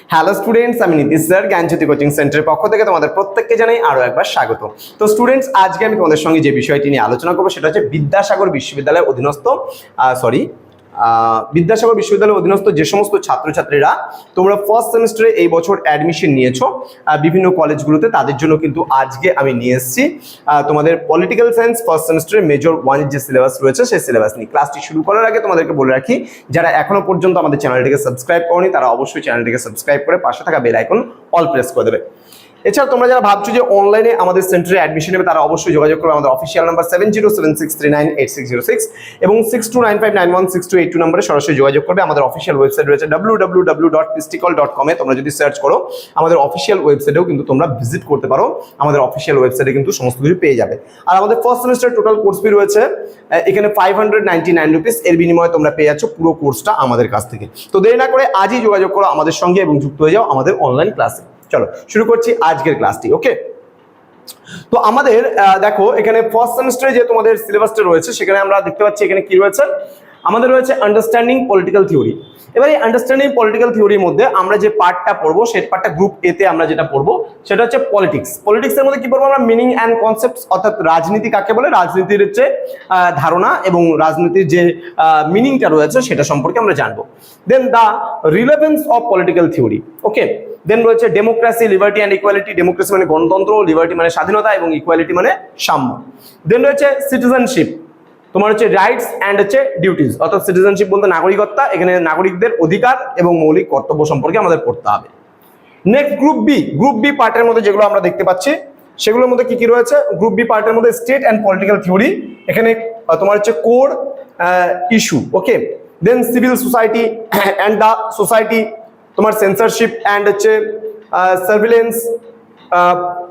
Hello students, আমি Nitish sir জ্ঞানজ্যোতি coaching সেন্টারের পক্ষ থেকে তোমাদের প্রত্যেককে জানাই আরো একবার স্বাগত। তো স্টুডেন্টস, আজকে আমি তোমাদের সঙ্গে যে বিষয়টি নিয়ে আলোচনা করবো সেটা হচ্ছে বিদ্যাসাগর বিশ্ববিদ্যালয়ের অধীনস্থ বিদ্যাসাগর বিশ্ববিদ্যালয়ের অধীনস্থ যে সমস্ত ছাত্রছাত্রীরা তোমরা ফার্স্ট সেমিস্টারে এই বছর অ্যাডমিশন নিয়েছো বিভিন্ন কলেজগুলোতে, তাদের জন্য কিন্তু আজকে আমি নিয়ে এসেছি তোমাদের পলিটিক্যাল সায়েন্স ফার্স্ট সেমিস্টারের মেজর ওয়ানের যে সিলেবাস রয়েছে সেই সিলেবাস নিয়ে। ক্লাসটি শুরু করার আগে তোমাদেরকে বলে রাখি, যারা এখনো পর্যন্ত আমাদের চ্যানেলটিকে সাবস্ক্রাইব করনি তারা অবশ্যই চ্যানেলটিকে সাবস্ক্রাইব করে পাশে থাকা বেল আইকন অল প্রেস করে দেবে। এছাড়া তোমরা যারা ভাবছো যে অনলাইনে আমাদের সেন্টারে অ্যাডমিশন নেবে তারা অবশ্যই যোগাযোগ করবে আমাদের অফিসিয়াল নাম্বার 7076398606 এবং 6295916282 নম্বরে সরাসরি যোগাযোগ করবে। আমাদের অফিসিয়াল ওয়েবসাইট রয়েছে www.pisticol.com এ। তোমরা যদি সার্চ করো আমাদের অফিসিয়াল ওয়েবসাইটেও কিন্তু তোমরা ভিজিট করতে পারো। আমাদের অফিসিয়াল ওয়েবসাইটে কিন্তু সমস্ত কিছু পেয়ে যাবে। আর আমাদের first semester total course fee রয়েছে এখানে 599 রুপিস। এর বিনিময়ে তোমরা পেয়ে যাচ্ছ পুরো কোর্সটা আমাদের কাছ থেকে। তো দেরি না করে আজই যোগাযোগ করো আমাদের সঙ্গে এবং যুক্ত হয়ে যাও আমাদের অনলাইন ক্লাসে। চলো শুরু করছি আজকের ক্লাসটি। ওকে, তো আমাদের দেখো এখানে ফার্স্ট সেমিস্টারে যে তোমাদের সিলেবাসটা রয়েছে সেখানে আমরা দেখতে পাচ্ছি এখানে কি রয়েছে, আমাদের রয়েছে আন্ডারস্ট্যান্ডিং পলিটিক্যাল থিওরি। এবার এই আন্ডারস্ট্যান্ডিং পলিটিক্যাল থিওরির মধ্যে আমরা যে পার্টটা পড়বো সেই পার্টটা গ্রুপ এ তে আমরা যেটা পড়বো সেটা হচ্ছে পলিটিক্স। পলিটিক্সের মধ্যে কি পড়বো আমরা, মিনিং অ্যান্ড কনসেপ্টস, অর্থাৎ রাজনীতি কাকে বলে, রাজনীতির হচ্ছে ধারণা এবং রাজনীতির যে মিনিংটা রয়েছে সেটা সম্পর্কে আমরা জানবো। Then the relevance of political theory. Okay, then রয়েছে democracy, liberty and equality. Democracy মানে গণতন্ত্র, লিবার্টি মানে স্বাধীনতা এবং ইকুয়ালিটি মানে সাম্য। দেন রয়েছে সিটিজেনশিপ, তোমার হচ্ছে রাইটস অ্যান্ড হচ্ছে ডিউটিস, অর্থাৎ সিটিজেনশিপ বলতে নাগরিকত্ব, এখানে নাগরিকদের অধিকার এবং মৌলিক কর্তব্য সম্পর্কে আমাদের পড়তে হবে। Next group B. Group B পার্টের মধ্যে যেগুলো আমরা দেখতে পাচ্ছি সেগুলোর মধ্যে কি কি রয়েছে, গ্রুপ বি পার্টের মধ্যে স্টেট অ্যান্ড পলিটিক্যাল থিওরি, এখানে তোমার হচ্ছে core issue. Okay, then civil society and the society, তোমার সেন্সরশিপ অ্যান্ড হচ্ছে সার্ভিলেন্স,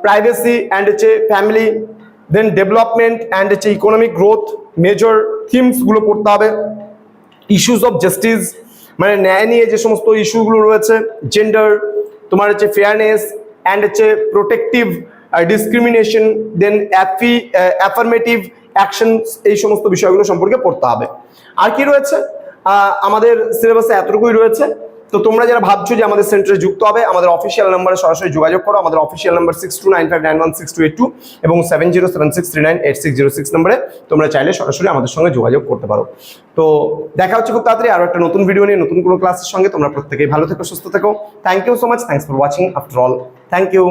প্রাইভেসি অ্যান্ড হচ্ছে ফ্যামিলি, দেন ডেভেলপমেন্ট অ্যান্ড হচ্ছে ইকোনমিক গ্রোথ, মেজর থিমসগুলো পড়তে হবে। ইস্যুস অফ জাস্টিস মানে ন্যায় নিয়ে যে সমস্ত ইস্যুগুলো রয়েছে, জেন্ডার, তোমার হচ্ছে ফেয়ারনেস অ্যান্ড হচ্ছে প্রোটেক্টিভ ডিসক্রিমিনেশন, দেন অ্যাফার্মেটিভ অ্যাকশন, এই সমস্ত বিষয়গুলো সম্পর্কে পড়তে হবে। আর কি রয়েছে, আমাদের সিলেবাসে এতটুকুই রয়েছে। তো তোমরা যারা ভাবছো যে আমাদের সেন্টারে যুক্ত হবে, আমাদের অফিসিয়াল নাম্বারে সরাসরি যোগাযোগ করো। আমাদের অফিসিয়াল নাম্বার 6295916282 এবং 7076398606 নম্বরে তোমরা চাইলে সরাসরি আমাদের সঙ্গে যোগাযোগ করতে পারো। তো দেখা হচ্ছে খুব তাড়াতাড়ি আরো একটা নতুন ভিডিও নিয়ে, নতুন কোনো ক্লাসের সঙ্গে। তোমরা প্রত্যেকেই ভালো থেকো, সুস্থ থেকো। Thank you so much, thanks for watching after all, thank you.